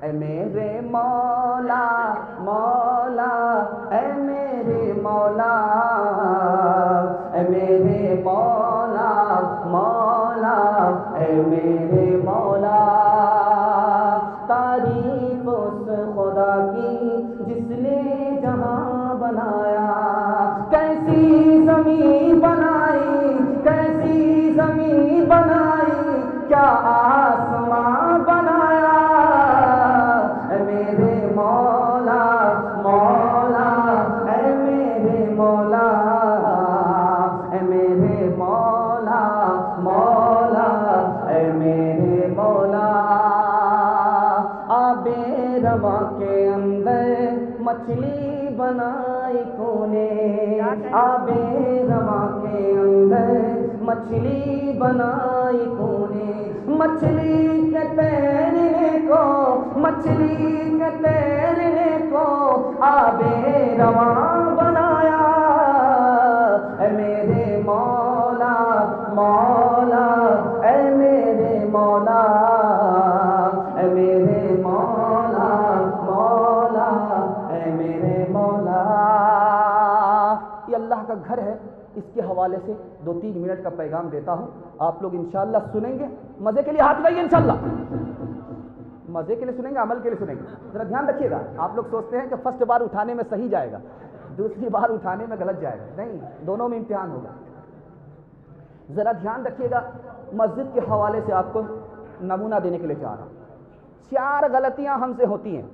اے میرے مولا مولا اے میرے مولا اے میرے مولا مولا اے میرے مولا تعریف اس خدا کی جس نے جہاں بنایا کیسی زمین بنائی کیسی زمین بنائی کیا آسمان بنایا اے میرے مولا مولا اے میرے مولا اے میرے مولا مولا اے میرے مولا آب رواں کے اندر مچھلی بنائی تو نے آب رواں کے اندر مچھلی بنائی تو نے مچھلی کے تیرنے کو مچھلی کے تیرنے کو آب رواں بنایا اے میرے مولا مولا اے میرے مولا اے میرے مولا مولا اے میرے مولا یہ اللہ کا گھر ہے. اس کے حوالے سے 2-3 منٹ کا پیغام دیتا ہوں, آپ لوگ انشاءاللہ سنیں گے. مزے کے لیے ہاتھ اٹھائیے, انشاءاللہ مزے کے لیے سنیں گے, عمل کے لیے سنیں گے. ذرا دھیان رکھیے گا, آپ لوگ سوچتے ہیں کہ فرسٹ بار اٹھانے میں صحیح جائے گا, دوسری بار اٹھانے میں غلط جائے گا. نہیں, دونوں میں امتحان ہوگا. ذرا دھیان رکھیے گا. مسجد کے حوالے سے آپ کو نمونہ دینے کے لیے چاہ رہا ہوں. 4 غلطیاں ہم سے ہوتی ہیں.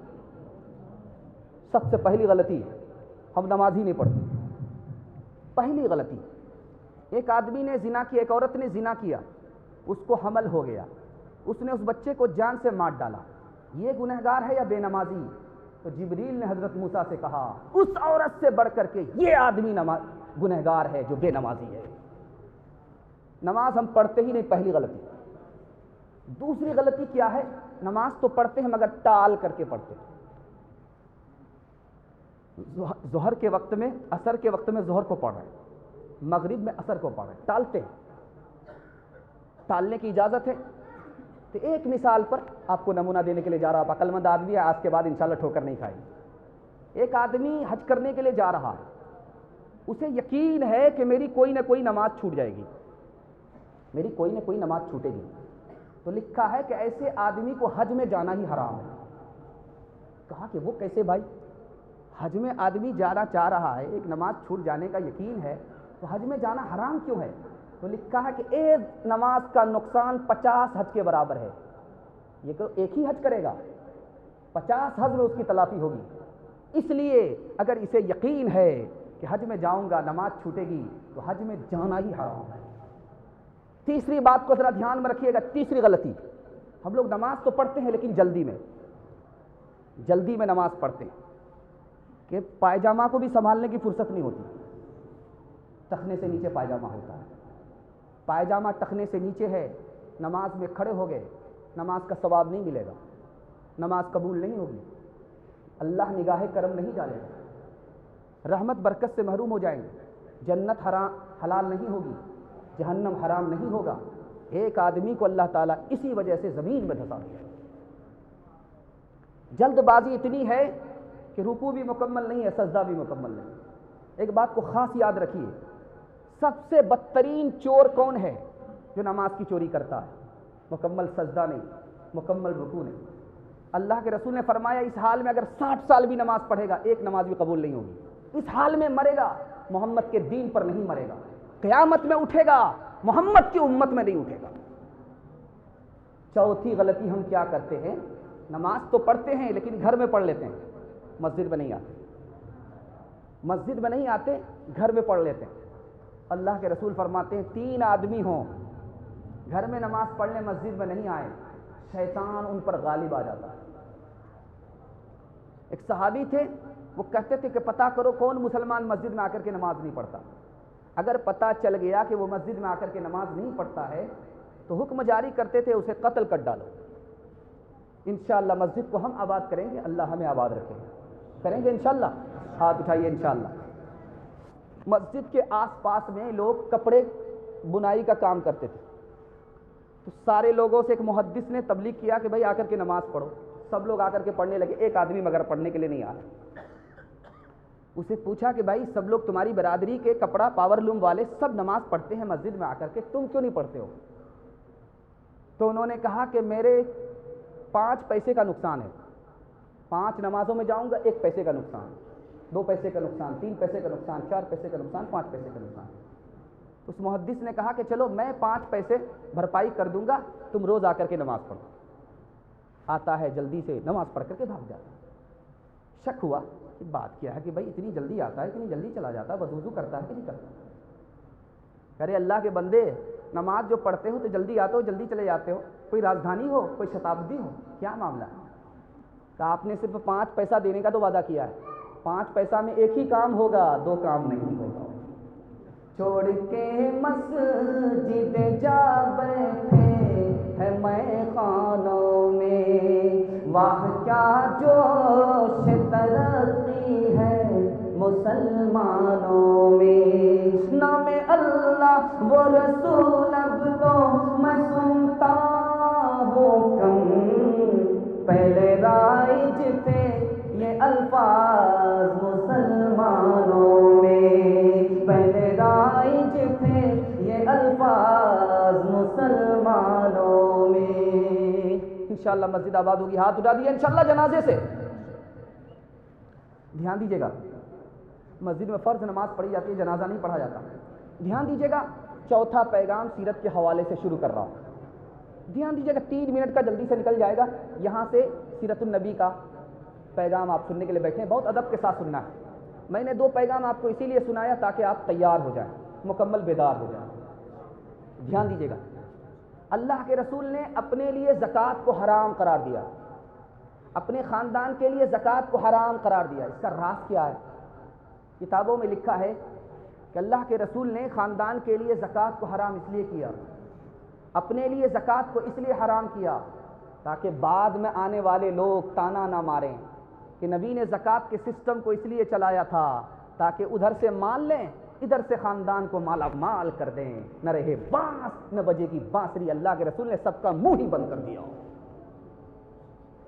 سب سے پہلی غلطی, ہم نماز ہی نہیں پڑھتے. پہلی غلطی, ایک آدمی نے زنا کیا, ایک عورت نے زنا کیا, اس کو حمل ہو گیا, اس نے اس بچے کو جان سے مار ڈالا. یہ گنہگار ہے یا بے نمازی؟ تو جبریل نے حضرت موسیٰ سے کہا اس عورت سے بڑھ کر کے یہ آدمی گنہگار ہے جو بے نمازی ہے. نماز ہم پڑھتے ہی نہیں, پہلی غلطی. دوسری غلطی کیا ہے؟ نماز تو پڑھتے ہیں مگر ٹال کر کے پڑھتے ہیں. ظہر کے وقت میں, عصر کے وقت میں ظہر کو پڑھ رہے ہیں, مغرب میں عصر کو پڑھ رہے ہیں, ٹالتے ہیں. ٹالنے کی اجازت ہے. تو ایک مثال پر آپ کو نمونہ دینے کے لیے جا رہا ہوں. عقل مند آدمی ہے, آج کے بعد انشاءاللہ ٹھوکر نہیں کھائے. ایک آدمی حج کرنے کے لیے جا رہا ہے, اسے یقین ہے کہ میری کوئی نہ کوئی نماز چھوٹ جائے گی, میری کوئی نہ کوئی نماز چھوٹے گی. تو لکھا ہے کہ ایسے آدمی کو حج میں جانا ہی حرام ہے. کہا کہ وہ کیسے بھائی؟ حج میں آدمی جانا چاہ رہا ہے, ایک نماز چھوٹ جانے کا یقین ہے, تو حج میں جانا حرام کیوں ہے؟ تو لکھا ہے کہ ایک نماز کا نقصان 50 حج کے برابر ہے. یہ کہ ایک ہی حج کرے گا, 50 حج میں اس کی تلافی ہوگی. اس لیے اگر اسے یقین ہے کہ حج میں جاؤں گا نماز چھوٹے گی, تو حج میں جانا ہی حرام ہے. تیسری بات کو ذرا دھیان میں رکھیے گا. تیسری غلطی, ہم لوگ نماز تو پڑھتے ہیں لیکن جلدی میں نماز پڑھتے ہیں کہ پائجامہ کو بھی سنبھالنے کی فرصت نہیں ہوتی. ٹخنے سے نیچے پائجامہ ہوتا ہے, پائجامہ ٹخنے سے نیچے ہے, نماز میں کھڑے ہو گئے, نماز کا ثواب نہیں ملے گا, نماز قبول نہیں ہوگی, اللہ نگاہ کرم نہیں ڈالے گا, رحمت برکت سے محروم ہو جائیں گے, جنت حلال نہیں ہوگی, جہنم حرام نہیں ہوگا. ایک آدمی کو اللہ تعالیٰ اسی وجہ سے زمین میں دھسا دیا. جلد بازی اتنی ہے کہ رکوع بھی مکمل نہیں ہے, سجدہ بھی مکمل نہیں. ایک بات کو خاص یاد رکھیے, سب سے بدترین چور کون ہے؟ جو نماز کی چوری کرتا ہے, مکمل سجدہ نہیں, مکمل رکوع نہیں. اللہ کے رسول نے فرمایا اس حال میں اگر 60 سال بھی نماز پڑھے گا, ایک نماز بھی قبول نہیں ہوگی. اس حال میں مرے گا, محمد کے دین پر نہیں مرے گا. قیامت میں اٹھے گا, محمد کی امت میں نہیں اٹھے گا. چوتھی غلطی ہم کیا کرتے ہیں؟ نماز تو پڑھتے ہیں لیکن گھر میں پڑھ لیتے ہیں, مسجد میں نہیں آتے. مسجد میں نہیں آتے, گھر میں پڑھ لیتے ہیں. اللہ کے رسول فرماتے ہیں 3 آدمی ہوں, گھر میں نماز پڑھنے مسجد میں نہیں آئے, شیطان ان پر غالب آ جاتا ہے. ایک صحابی تھے, وہ کہتے تھے کہ پتہ کرو کون مسلمان مسجد میں آ کر کے نماز نہیں پڑھتا. اگر پتہ چل گیا کہ وہ مسجد میں آ کر کے نماز نہیں پڑھتا ہے تو حکم جاری کرتے تھے اسے قتل کر ڈالو. انشاءاللہ مسجد کو ہم آباد کریں گے, اللہ ہمیں آباد رکھیں گے, کریں گے انشاءاللہ. ہاتھ اٹھائیے انشاءاللہ. مسجد کے آس پاس میں لوگ کپڑے بنائی کا کام کرتے تھے, تو سارے لوگوں سے ایک محدث نے تبلیغ کیا کہ بھائی آ کر کے نماز پڑھو. سب لوگ آ کر کے پڑھنے لگے، ایک آدمی مگر پڑھنے کے لیے نہیں آیا۔ اسے پوچھا کہ بھائی سب لوگ تمہاری برادری کے کپڑا پاور لوم والے سب نماز پڑھتے ہیں مسجد میں آ کر کے، تم کیوں نہیں پڑھتے ہو؟ تو انہوں نے کہا کہ میرے 5 پیسے کا نقصان ہے، 5 نمازوں میں جاؤں گا 1 پیسے کا نقصان، 2 پیسے کا نقصان، 3 پیسے کا نقصان، 4 پیسے کا نقصان، 5 پیسے کا نقصان۔ اس محدث نے کہا کہ چلو میں 5 پیسے بھرپائی کر دوں گا، تم روز آ کر کے نماز پڑھو۔ آتا ہے جلدی سے نماز پڑھ کر کے بھاگ جاتا ہے۔ شک ہوا کہ بات کیا ہے کہ بھائی اتنی جلدی آتا ہے، اتنی جلدی چلا جاتا ہے، وضو کرتا ہے کہ نہیں کرتا؟ ارے اللہ کے بندے، نماز جو پڑھتے ہو تو جلدی آتے ہو، جلدی چلے جاتے ہو، کوئی راجدھانی ہو، کوئی شتابدی ہو، کیا معاملہ ہے؟ کہ آپ نے صرف 5 پیسہ دینے کا تو وعدہ کیا ہے، 5 پیسہ میں ایک ہی کام ہوگا، 2 کام نہیں ہوگا۔ چھوڑ کے مسجد جا بیٹھے ہے میں خانوں میں، واہ کیا جوش ترقی ہے مسلمانوں میں، نام اللہ وہ رسول اب تو میں سنتا ہوں کم، پہلے رائج تھے یہ الفاظ مسلمانوں میں، پہلے رائج تھے یہ الفاظ مسلمانوں میں۔ انشاءاللہ مسجد آباد ہوگی، ہاتھ اٹھا دیے انشاءاللہ جنازے سے۔ دھیان دیجیے گا، مسجد میں فرض نماز پڑھی جاتی ہے، جنازہ نہیں پڑھا جاتا۔ دھیان دیجیے گا، چوتھا پیغام سیرت کے حوالے سے شروع کر رہا ہوں۔ دھیان دیجیے گا، 3 منٹ کا جلدی سے نکل جائے گا، یہاں سے سیرت النبی کا پیغام آپ سننے کے لیے بیٹھے ہیں، بہت ادب کے ساتھ سننا ہے۔ میں نے 2 پیغام آپ کو اسی لیے سنایا تاکہ آپ تیار ہو جائیں، مکمل بیدار ہو جائیں۔ دھیان دیجیے گا، اللہ کے رسول نے اپنے لیے زکوٰۃ کو حرام قرار دیا، اپنے خاندان کے لیے زکوٰۃ کو حرام قرار دیا۔ اس کا راز کیا ہے؟ کتابوں میں لکھا ہے کہ اللہ کے رسول نے خاندان کے لیے زکوٰۃ کو حرام اس لیے کیا، اپنے لیے زکوٰۃ کو اس لیے حرام کیا تاکہ بعد میں آنے والے لوگ تانا نہ ماریں کہ نبی نے زکوٰۃ کے سسٹم کو اس لیے چلایا تھا تاکہ ادھر سے مال لیں، ادھر سے خاندان کو مالا مال کر دیں، نہ رہے بانس نہ بجے کی بانسری۔ اللہ کے رسول نے سب کا منہ ہی بند کر دیا۔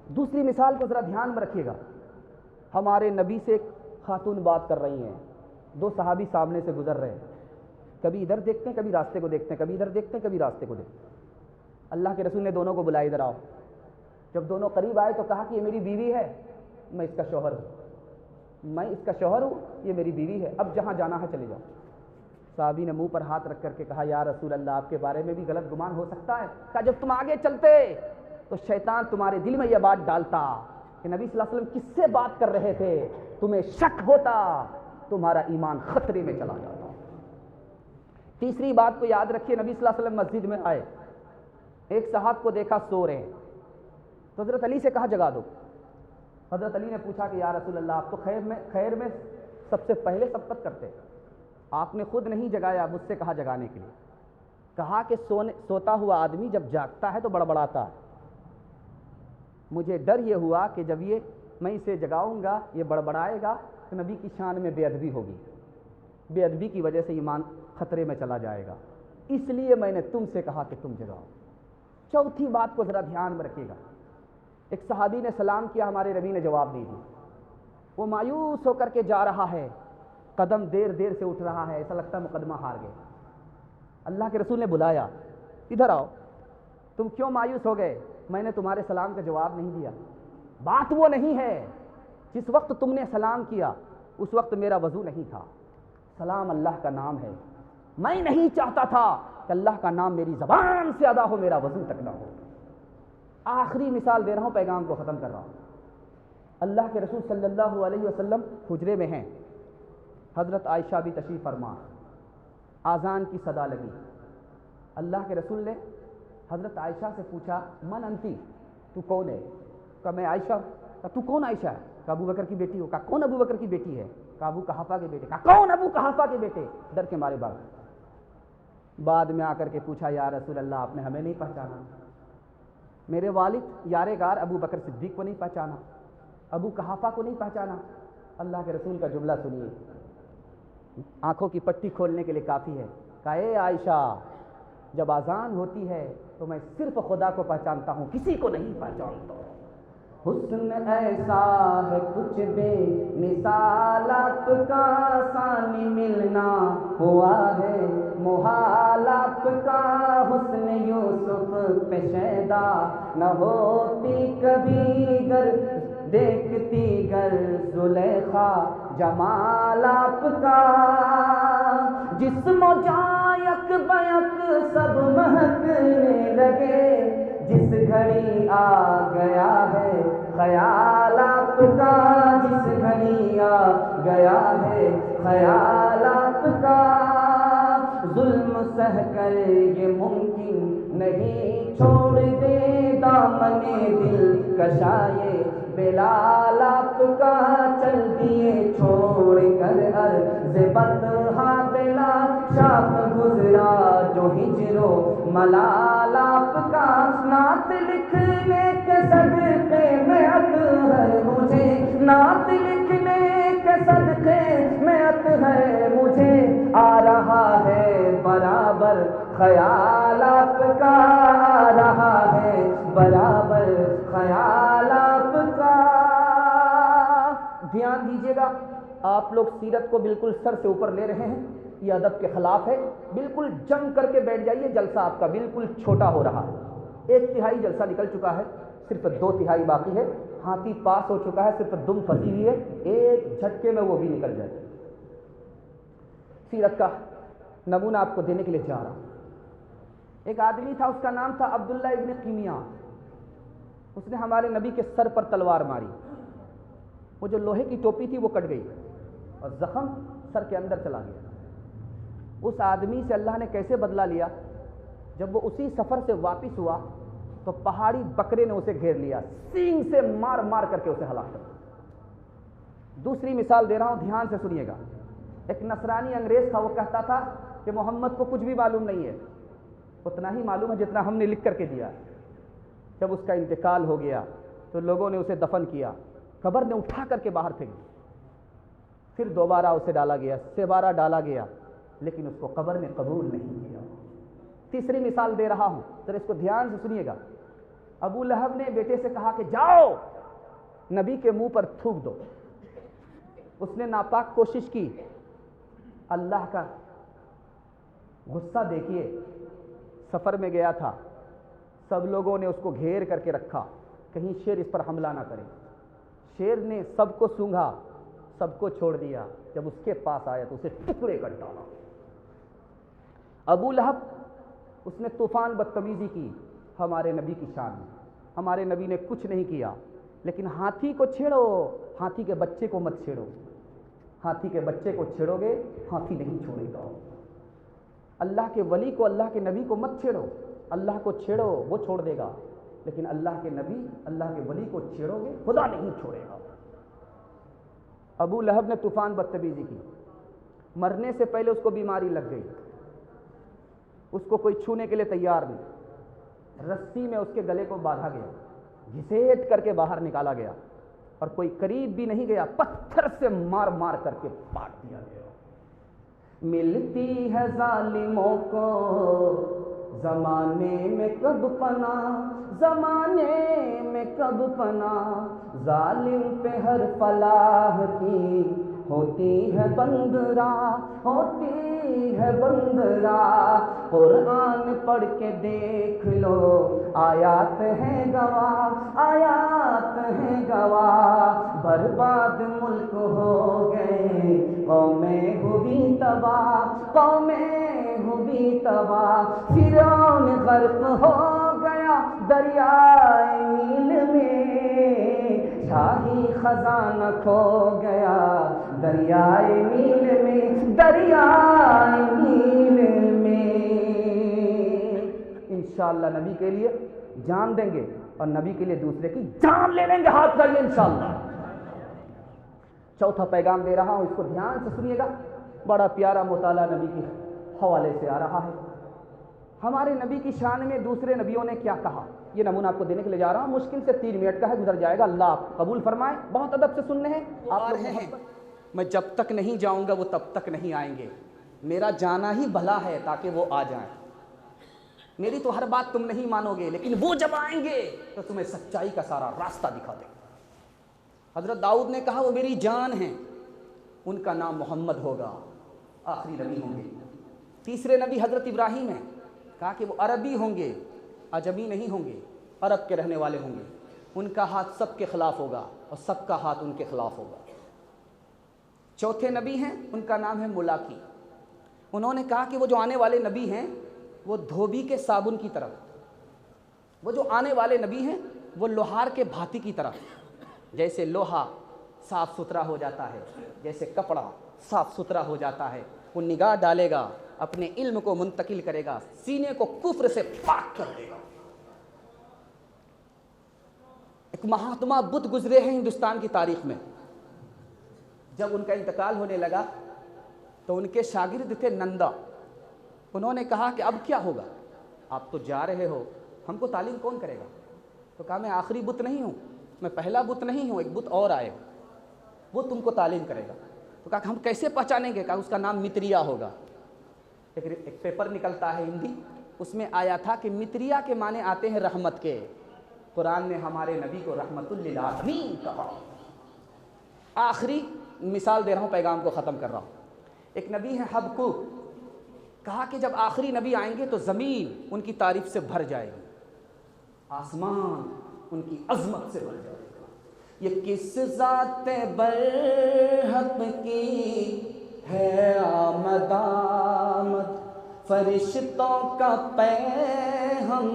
دوسری مثال کو ذرا دھیان میں رکھیے گا، ہمارے نبی سے ایک خاتون بات کر رہی ہیں، 2 صحابی سامنے سے گزر رہے ہیں، کبھی ادھر دیکھتے ہیں کبھی راستے کو دیکھتے ہیں، کبھی ادھر دیکھتے ہیں کبھی راستے کو دیکھتے ہیں۔ اللہ کے رسول نے دونوں کو بلایا، ادھر آؤ۔ جب دونوں قریب آئے تو کہا کہ یہ میری بیوی ہے، میں اس کا شوہر ہوں، میں اس کا شوہر ہوں، یہ میری بیوی ہے، اب جہاں جانا ہے چلے جاؤ۔ صحابی نے منہ پر ہاتھ رکھ کر کے کہا یا رسول اللہ، آپ کے بارے میں بھی غلط گمان ہو سکتا ہے۔ کہا جب تم آگے چلتے تو شیطان تمہارے دل میں یہ بات ڈالتا کہ نبی صلی اللہ علیہ وسلم کس سے بات کر رہے تھے، تمہیں شک ہوتا، تمہارا ایمان خطرے میں چلا جاتا۔ تیسری بات کو یاد رکھیے، نبی صلی اللہ علیہ وسلم مسجد میں آئے، ایک صاحب کو دیکھا سو رہے ہیں، تو حضرت علی سے کہا جگا دو۔ حضرت علی نے پوچھا کہ یا رسول اللہ، آپ تو خیر میں سب سے پہلے سبقت کرتے، آپ نے خود نہیں جگایا، مجھ سے کہا جگانے کے لیے۔ کہا کہ سوتا ہوا آدمی جب جاگتا ہے تو بڑبڑاتا ہے، مجھے ڈر یہ ہوا کہ جب میں اسے جگاؤں گا، یہ بڑبڑائے گا تو نبی کی شان میں بے ادبی ہوگی، بے ادبی کی وجہ سے ایمان خطرے میں چلا جائے گا، اس لیے میں نے تم سے کہا کہ تم جگاؤ۔ چوتھی بات کو ذرا دھیان میں رکھیے گا، ایک صحابی نے سلام کیا، ہمارے نبی نے جواب نہیں دی، وہ مایوس ہو کر کے جا رہا ہے، قدم دیر دیر سے اٹھ رہا ہے، ایسا لگتا ہے مقدمہ ہار گئے۔ اللہ کے رسول نے بلایا، ادھر آؤ، تم کیوں مایوس ہو گئے؟ میں نے تمہارے سلام کا جواب نہیں دیا۔ بات وہ نہیں ہے، جس وقت تم نے سلام کیا اس وقت میرا وضو نہیں تھا، سلام اللہ کا نام ہے، میں نہیں چاہتا تھا کہ اللہ کا نام میری زبان سے ادا ہو، میرا وضو تک نہ ہو۔ آخری مثال دے رہا ہوں، پیغام کو ختم کر رہا ہوں۔ اللہ کے رسول صلی اللہ علیہ وسلم حجرے میں ہیں، حضرت عائشہ بھی تشریف فرما، آذان کی صدا لگی، اللہ کے رسول نے حضرت عائشہ سے پوچھا من انتی، تو کون ہے؟ کہا میں عائشہ۔ کہا تو کون عائشہ ہے؟ کہا ابو بکر کی بیٹی ہو۔ کہا کون ابو بکر کی بیٹی ہے؟ کہا ابو قحافہ کے بیٹے۔ کہا کون ابو قحافہ کے بیٹے؟ ڈر کے مارے بعد میں آ کر کے پوچھا یا رسول اللہ، آپ نے ہمیں نہیں پہچانا؟ میرے والد یار غار ابو بکر صدیق کو نہیں پہچانا، ابو قحافہ کو نہیں پہچانا؟ اللہ کے رسول کا جملہ سنیے، آنکھوں کی پٹی کھولنے کے لیے کافی ہے۔ کہا اے عائشہ، جب اذان ہوتی ہے تو میں صرف خدا کو پہچانتا ہوں، کسی کو نہیں پہچانتا۔ حسن ایسا ہے کچھ بے مثال آپ کا، ثانی ملنا ہوا ہے محال آپ کا، حسن یوسف پہ شیدا نہ ہوتی کبھی گر دیکھتی گر زلیخا جمال آپ کا، جسم و جاں یک بیک سب مہکنے لگے، جس گھڑی آ گیا ہے خیال آپ کا، جس گھڑی آ گیا ہے خیال آپ کا، ظلم سہ کر یہ ممکن نہیں چھوڑ دے دامن دل کشائے بلال آپ کا، چل دیے چھوڑ کر عرض بطحا بلال، شاپ گزرا جو ہجر و ملال آپ کا، نعت لکھنے کے صدقے میں اطہر مجھے، نعت لکھنے کے صدقے میں اطہر مجھے، آ رہا ہے برابر خیال آپ کا، آ رہا ہے برابر خیال آپ کا۔ دھیان دیجیے گا، آپ لوگ سیرت کو بالکل سر سے اوپر لے رہے ہیں، یہ ادب کے خلاف ہے، بالکل جم کر کے بیٹھ جائیے، جلسہ آپ کا بالکل چھوٹا ہو رہا ہے، 1/3 جلسہ نکل چکا ہے، صرف 2/3 باقی ہے، ہاتھی پاس ہو چکا ہے، صرف دم پھنسی ہوئی ہے، ایک جھٹکے میں وہ بھی نکل جائے۔ سیرت کا نمونہ آپ کو دینے کے لیے جا رہا ہوں۔ ایک آدمی تھا، اس کا نام تھا عبداللہ ابن قیمیہ، اس نے ہمارے نبی کے سر پر تلوار ماری، وہ جو لوہے کی ٹوپی تھی وہ کٹ گئی اور زخم سر کے اندر چلا گیا۔ اس آدمی سے اللہ نے کیسے بدلہ لیا؟ جب وہ اسی سفر سے واپس ہوا تو پہاڑی بکرے نے اسے گھیر لیا، سینگ سے مار مار کر کے اسے ہلاک کر دیا۔ دوسری مثال دے رہا ہوں، دھیان سے سنیے گا۔ ایک نصرانی انگریز تھا، وہ کہتا تھا کہ محمد کو کچھ بھی معلوم نہیں ہے، اتنا ہی معلوم ہے جتنا ہم نے لکھ کر کے دیا۔ جب اس کا انتقال ہو گیا تو لوگوں نے اسے دفن کیا، قبر نے اٹھا کر کے باہر پھینک دیا، پھر دوبارہ اسے ڈالا گیا، سبارہ ڈالا گیا، لیکن اس کو قبر نے قبول نہیں کیا۔ تیسری مثال دے رہا ہوں، ذرا اس کو دھیان سے سنیے گا۔ ابو لہب نے بیٹے سے کہا کہ جاؤ نبی کے منہ پر تھوک دو، اس نے ناپاک کوشش کی، اللہ کا غصہ دیکھیے، سفر میں گیا تھا، سب لوگوں نے اس کو گھیر کر کے رکھا، کہیں شیر اس پر حملہ نہ کرے، شیر نے سب کو سونگھا، سب کو چھوڑ دیا، جب اس کے پاس آیا تو اسے ٹکڑے کر ڈالا۔ ابو لہب، اس نے طوفان بدتمیزی کی ہمارے نبی کی شان میں، ہمارے نبی نے کچھ نہیں کیا، لیکن ہاتھی کو چھیڑو، ہاتھی کے بچے کو مت چھیڑو، ہاتھی کے بچے کو چھیڑو گے ہاتھی نہیں چھوڑے گا۔ اللہ کے ولی کو، اللہ کے نبی کو مت چھیڑو، اللہ کو چھیڑو وہ چھوڑ دے گا، لیکن اللہ کے نبی، اللہ کے ولی کو چھیڑو گے خدا نہیں چھوڑے گا۔ ابو لہب نے طوفان بدتمیزی کی، مرنے سے پہلے اس کو بیماری لگ گئی، اس کو کوئی چھونے کے لیے تیار نہیں، رسی میں اس کے گلے کو باندھا گیا، گھسیٹ کر کے باہر نکالا گیا، اور کوئی قریب بھی نہیں گیا، پتھر سے مار مار کر کے پاٹ دیا گیا۔ ملتی ہے ظالموں کو زمانے میں کب پناہ، زمانے میں کب پناہ، ظالم پہ ہر فلاح کی ہوتی ہے بند راہ، ہوتی ہے بند راہ۔ قرآن پڑھ کے دیکھ لو، آیات ہیں گواہ، آیات ہیں گواہ۔ برباد ملک ہو گئے، قومیں ہوئی تباہ، قومیں ہوئی تباہ۔ فرعون غرق ہو گیا دریائے نیل میں، شاہی خزانہ کھو گیا دریائے نیل میں، دریائے نیل میں۔ انشاءاللہ نبی کے لیے جان دیں گے اور نبی کے لیے دوسرے کی جان لے لیں گے، ہاتھ لائیے انشاءاللہ۔ چوتھا پیغام دے رہا ہوں، اس کو دھیان سے سنیے گا، بڑا پیارا مطالعہ نبی کے حوالے سے آ رہا ہے۔ ہمارے نبی کی شان میں دوسرے نبیوں نے کیا کہا، یہ نمونہ آپ کو دینے کے لیے جا رہا ہوں، مشکل سے 3 منٹ کا ہے، گزر جائے گا، اللہ آپ قبول فرمائے۔ بہت ادب سے سننے ہیں آپ لوگ ہیں، میں جب تک نہیں جاؤں گا وہ تب تک نہیں آئیں گے، میرا جانا ہی بھلا ہے تاکہ وہ آ جائیں۔ میری تو ہر بات تم نہیں مانو گے، لیکن وہ جب آئیں گے تو تمہیں سچائی کا سارا راستہ دکھا دیں گے۔ حضرت داؤد نے کہا وہ میری جان ہیں، ان کا نام محمد ہوگا، آخری نبی ہوں گے۔ تیسرے نبی حضرت ابراہیم ہیں، کہا کہ وہ عربی ہوں گے، عجمی نہیں ہوں گے، عرب کے رہنے والے ہوں گے، ان کا ہاتھ سب کے خلاف ہوگا اور سب کا ہاتھ ان کے خلاف ہوگا۔ چوتھے نبی ہیں، ان کا نام ہے ملاکی، انہوں نے کہا کہ وہ جو آنے والے نبی ہیں وہ دھوبی کے صابن کی طرح، وہ جو آنے والے نبی ہیں وہ لوہار کے بھاتی کی طرح، جیسے لوہا صاف ستھرا ہو جاتا ہے، جیسے کپڑا صاف ستھرا ہو جاتا ہے، وہ نگاہ ڈالے گا، اپنے علم کو منتقل کرے گا، سینے کو کفر سے پاک کر دے گا۔ ایک مہاتما بدھ گزرے ہیں ہندوستان کی تاریخ میں، جب ان کا انتقال ہونے لگا تو ان کے شاگرد تھے نندا، انہوں نے کہا کہ اب کیا ہوگا، آپ تو جا رہے ہو، ہم کو تعلیم کون کرے گا؟ تو کہا میں آخری بت نہیں ہوں، میں پہلا بت نہیں ہوں، ایک بت اور آئے گا، وہ تم کو تعلیم کرے گا۔ تو کہا کہ ہم کیسے پہچانیں گے؟ کہا اس کا نام متریا ہوگا۔ ایک پیپر نکلتا ہے ہندی، اس میں آیا تھا کہ متریا کے معنی آتے ہیں رحمت کے، قرآن نے ہمارے نبی کو رحمت للعالمین کہا۔ آخری مثال دے رہا ہوں، پیغام کو ختم کر رہا ہوں۔ ایک نبی ہے حبقوق، کہا کہ جب آخری نبی آئیں گے تو زمین ان کی تعریف سے بھر جائے گی، آسمان ان کی عظمت سے بھر جائے گا۔ یہ کس ذات برحق کی ہے آمد آمد، فرشتوں کا پیغام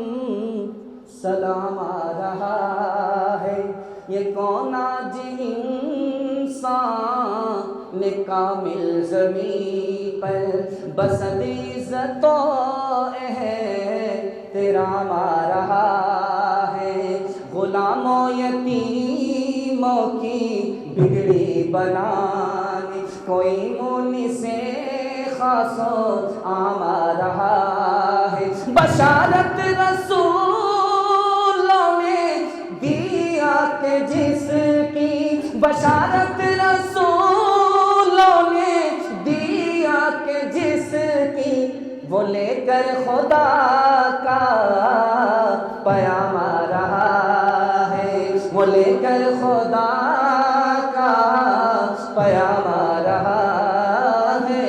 سلام آ رہا ہے، یہ کون آج انسان کامل زمین پر بسد عزت و احترام آ رہا ہے، غلام و یتیموں کی بگڑی بنانے کوئی مونی سے خاص و عام آ رہا ہے، بشارت رسولوں نے دیا کہ جس کی، بشارت رسولوں نے دیا کہ جس کی، وہ لے کر خدا کا پیام آ رہا ہے، وہ لے کر خدا کا پیام آ رہا ہے۔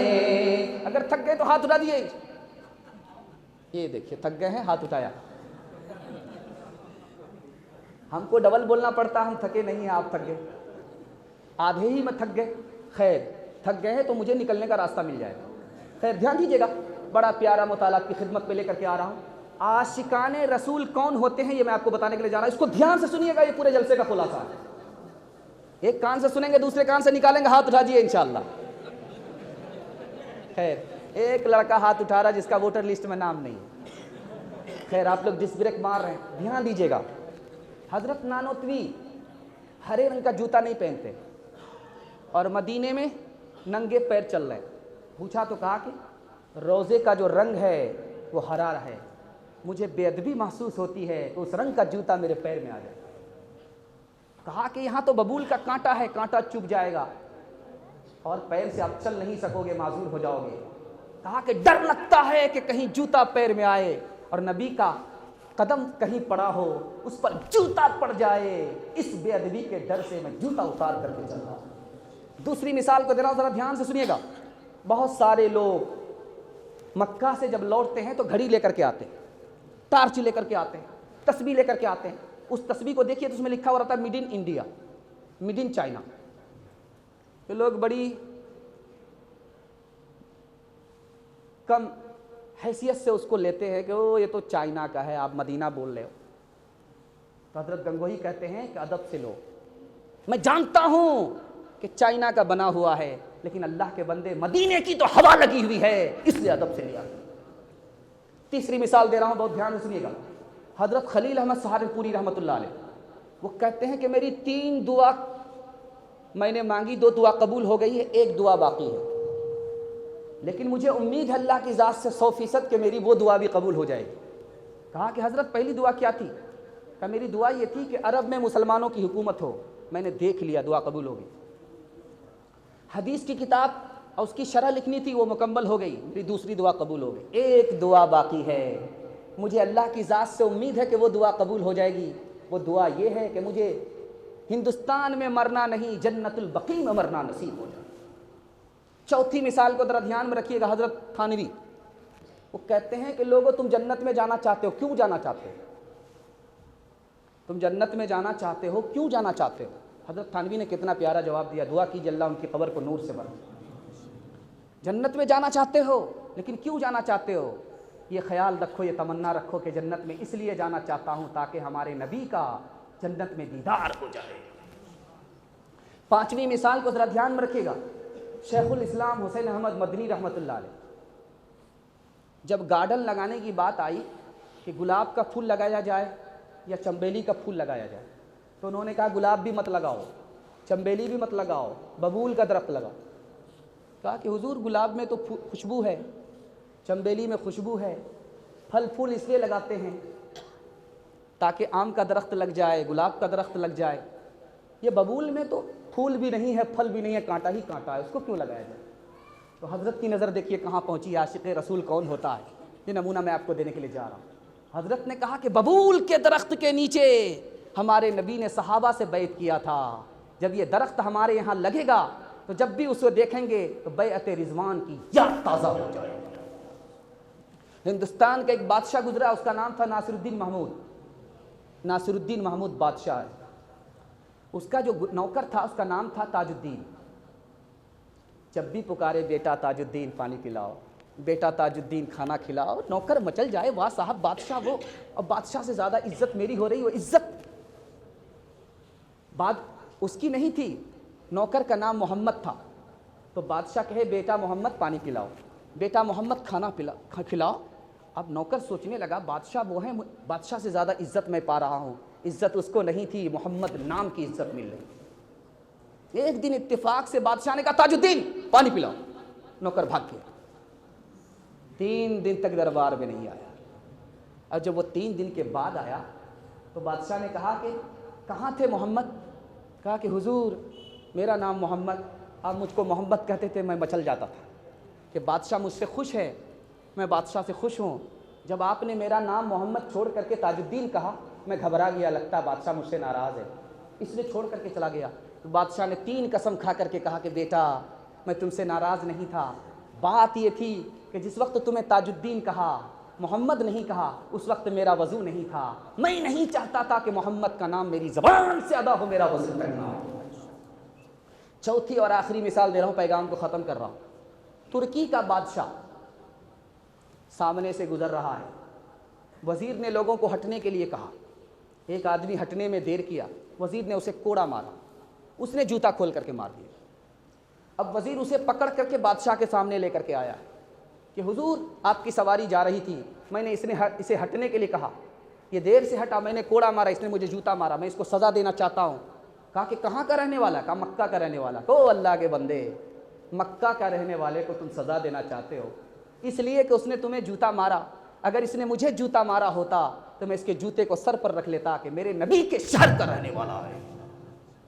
اگر تھک گئے تو ہاتھ اٹھا دیے، یہ دیکھیے تھک گئے ہیں، ہاتھ اٹھایا۔ ہم کو ڈبل بولنا پڑتا، ہم تھکے نہیں ہیں، آپ تھک گئے، آدھے ہی میں تھک گئے، خیر تھک گئے ہیں تو مجھے نکلنے کا راستہ مل جائے گا۔ خیر دھیان دیجیے گا، بڑا پیارا مطالعہ کی خدمت پہ لے کر کے آ رہا ہوں۔ عاشقان رسول کون ہوتے ہیں یہ میں آپ کو بتانے کے لیے جا رہا ہوں، اس کو دھیان سے سنیے گا، یہ پورے جلسے کا خلاصہ ہے۔ ایک کان سے سنیں گے، دوسرے کان سے نکالیں گے، ہاتھ اٹھا دیجیے انشاءاللہ۔ خیر ایک لڑکا ہاتھ اٹھا رہا جس کا ووٹر لسٹ میں نام نہیں ہے، خیر آپ لوگ ڈس بریک مار رہے ہیں، دھیان دیجیے گا۔ حضرت نانوتوی ہرے رنگ کا جوتا نہیں پہنتے اور مدینے میں ننگے پیر چل رہے ہیں۔ پوچھا تو کہا کہ روزے کا جو رنگ ہے وہ ہرا ہے، مجھے بے ادبی محسوس ہوتی ہے کہ اس رنگ کا جوتا میرے پیر میں آ جائے۔ کہا کہ یہاں تو ببول کا کانٹا ہے، کانٹا چبھ جائے گا اور پیر سے آپ چل نہیں سکو گے، معذور ہو جاؤ گے۔ کہا کہ ڈر لگتا ہے کہ کہیں جوتا پیر میں آئے اور نبی کا قدم کہیں پڑا ہو، اس پر جوتا پڑ جائے، اس بے ادبی کے ڈر سے میں جوتا اتار کر کے چل رہا ہوں۔ دوسری مثال کو دے رہا ہوں، ذرا دھیان سے سنیے گا۔ بہت سارے لوگ مکہ سے جب لوٹتے ہیں تو گھڑی لے کر کے آتے ہیں، ٹارچ لے کر کے آتے ہیں، تسبیح لے کر کے آتے ہیں۔ اس تسبیح کو دیکھیے تو اس میں لکھا ہوا رہتا ہے made in India, made in China. تو لوگ بڑی کم حیثیت سے اس کو لیتے ہیں کہ یہ تو چائنا کا ہے، آپ مدینہ بول رہے ہو۔ تو حضرت گنگوہی کہتے ہیں کہ ادب سے لو، میں جانتا ہوں کہ چائنا کا بنا ہوا ہے لیکن اللہ کے بندے مدینے کی تو ہوا لگی ہوئی ہے، اس لیے ادب سے لیا۔ تیسری مثال دے رہا ہوں، بہت دھیان سے سنیے گا۔ حضرت خلیل احمد سہارنپوری رحمۃ اللہ علیہ، وہ کہتے ہیں کہ میری 3 دعا میں نے مانگی، 2 دعا قبول ہو گئی ہے، 1 دعا باقی ہے، لیکن مجھے امید ہے اللہ کی ذات سے 100% کہ میری وہ دعا بھی قبول ہو جائے گی۔ کہا کہ حضرت پہلی دعا کیا تھی؟ کہا میری دعا یہ تھی کہ عرب میں مسلمانوں کی حکومت ہو، میں نے دیکھ لیا، دعا قبول ہو گئی۔ حدیث کی کتاب اور اس کی شرح لکھنی تھی، وہ مکمل ہو گئی، میری دوسری دعا قبول ہو گئی، 1 دعا باقی ہے، مجھے اللہ کی ذات سے امید ہے کہ وہ دعا قبول ہو جائے گی۔ وہ دعا یہ ہے کہ مجھے ہندوستان میں مرنا نہیں، جنت البقیع میں مرنا نصیب ہو جائے۔ چوتھی مثال کو ذرا دھیان میں رکھیے گا، حضرت تھانوی وہ کہتے ہیں کہ لوگوں تم جنت میں جانا چاہتے ہو، کیوں جانا چاہتے ہو؟ تم جنت میں جانا چاہتے ہو، کیوں جانا چاہتے ہو؟ حضرت تھانوی نے کتنا پیارا جواب دیا، دعا کیجیے اللہ ان کی قبر کو نور سے بھر۔ جنت میں جانا چاہتے ہو لیکن کیوں جانا چاہتے ہو؟ یہ خیال رکھو، یہ تمنا رکھو کہ جنت میں اس لیے جانا چاہتا ہوں تاکہ ہمارے نبی کا جنت میں دیدار ہو جائے۔ پانچویں مثال کو ذرا دھیان میں رکھیے گا، شیخ الاسلام حسین احمد مدنی رحمۃ اللہ علیہ، جب گارڈن لگانے کی بات آئی کہ گلاب کا پھول لگایا جائے یا چنبیلی کا پھول لگایا جائے، تو انہوں نے کہا گلاب بھی مت لگاؤ، چنبیلی بھی مت لگاؤ، ببول کا درخت لگاؤ۔ کہا کہ حضور گلاب میں تو خوشبو ہے، چنبیلی میں خوشبو ہے، پھل پھول اس لیے لگاتے ہیں تاکہ آم کا درخت لگ جائے، گلاب کا درخت لگ جائے، یہ ببول میں تو پھول بھی نہیں ہے، پھل بھی نہیں ہے، کانٹا ہی کانٹا ہے، اس کو کیوں لگایا جائے؟ تو حضرت کی نظر دیکھیے کہاں پہنچی، عاشق رسول کون ہوتا ہے، یہ نمونہ میں آپ کو دینے کے لیے جا رہا ہوں۔ حضرت نے کہا کہ ببول کے درخت کے نیچے ہمارے نبی نے صحابہ سے بیعت کیا تھا، جب یہ درخت ہمارے یہاں لگے گا تو جب بھی اسے دیکھیں گے تو بیعت رضوان کی یاد تازہ ہو جائے گی۔ ہندوستان کا ایک بادشاہ گزرا، اس کا نام تھا ناصر الدین محمود، ناصر الدین محمود بادشاہ ہے، اس کا جو نوکر تھا اس کا نام تھا تاج الدین۔ جب بھی پکارے بیٹا تاج الدین پانی پلاؤ، بیٹا تاج الدین کھانا کھلاؤ، نوکر مچل جائے، واہ صاحب بادشاہ وہ، اب بادشاہ سے زیادہ عزت میری ہو رہی، وہ عزت بات اس کی نہیں تھی، نوکر کا نام محمد تھا، تو بادشاہ کہے بیٹا محمد پانی پلاؤ، بیٹا محمد کھانا کھلاؤ۔ اب نوکر سوچنے لگا بادشاہ وہ ہیں، بادشاہ سے زیادہ عزت میں پا رہا ہوں، عزت اس کو نہیں تھی، محمد نام کی عزت مل رہی۔ ایک دن اتفاق سے بادشاہ نے کہا تاج الدین پانی پلاؤ، نوکر بھاگ گیا، 3 دن تک دربار میں نہیں آیا۔ اور جب وہ 3 دن کے بعد آیا تو بادشاہ نے کہا کہ کہاں تھے محمد؟ کہا کہ حضور میرا نام محمد، آپ مجھ کو محمد کہتے تھے، میں مچل جاتا تھا کہ بادشاہ مجھ سے خوش ہے، میں بادشاہ سے خوش ہوں، جب آپ نے میرا نام محمد چھوڑ کر کے تاج الدین کہا میں گھبرا گیا، لگتا بادشاہ مجھ سے ناراض ہے، اس لیے چھوڑ کر کے چلا گیا۔ تو بادشاہ نے 3 قسم کھا کر کے کہا کہ بیٹا میں تم سے ناراض نہیں تھا، بات یہ تھی کہ جس وقت تمہیں تاج الدین کہا محمد نہیں کہا اس وقت میرا وضو نہیں تھا، میں نہیں چاہتا تھا کہ محمد کا نام میری زبان سے ادا ہو، میرا وضو کرنا ہو۔ چوتھی اور آخری مثال دے رہا ہوں، پیغام کو ختم کر رہا ہوں۔ ترکی کا بادشاہ سامنے سے گزر رہا ہے، وزیر نے لوگوں کو ہٹنے کے لیے کہا، ایک آدمی ہٹنے میں دیر کیا، وزیر نے اسے کوڑا مارا، اس نے جوتا کھول کر کے مار دیا۔ اب وزیر اسے پکڑ کر کے بادشاہ کے سامنے لے کر کے آیا کہ حضور آپ کی سواری جا رہی تھی، میں نے اسے ہٹنے کے لیے کہا، یہ دیر سے ہٹا، میں نے کوڑا مارا، اس نے مجھے جوتا مارا، میں اس کو سزا دینا چاہتا ہوں۔ کہا کہ کہاں کا رہنے والا؟ کہا مکہ کا رہنے والا۔ او اللہ کے بندے، مکہ کا رہنے والے کو تم سزا دینا چاہتے ہو اس لیے کہ اس نے تمہیں جوتا مارا؟ اگر اس نے مجھے جوتا مارا ہوتا تو میں اس کے جوتے کو سر پر رکھ لیتا کہ میرے نبی کے شہر کا رہنے والا ہے۔